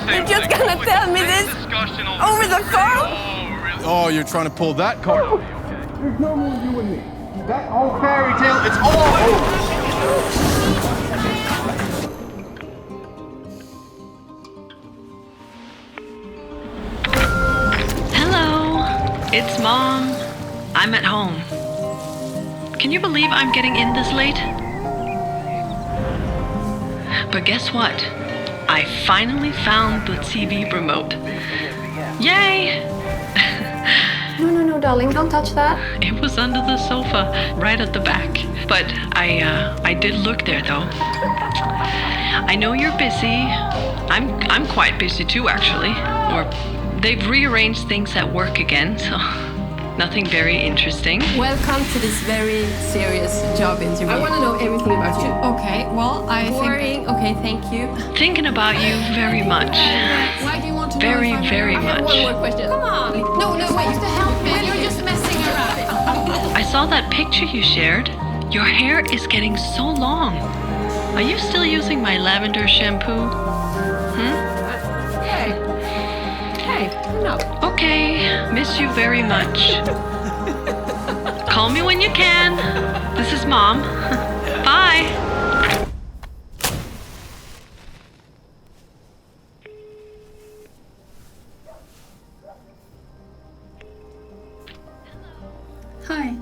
You're just gonna tell me this over the phone? Oh, you're trying to pull that card. There's no more you and me. That whole fairy tale, it's all over. Hello, it's Mom. I'm at home. Can you believe I'm getting in this late? But guess what? I finally found the TV remote. Yay! No, darling, don't touch that. It was under the sofa, right at the back. But I did look there though. I know you're busy. I'm quite busy too, actually. Or they've rearranged things at work again, so nothing very interesting. Welcome to this very serious job interview. I want to know everything about you. Okay, well, I Boring. Okay, thank you. Thinking about you very much. Why do you want to know Very, if I'm very I have much. one more question. Come on. No, wait, to help me. You're just messing around. I saw that picture you shared. Your hair is getting so long. Are you still using my lavender shampoo? Hey, no. Okay, miss you very much. Call me when you can. This is Mom. Bye. Hi.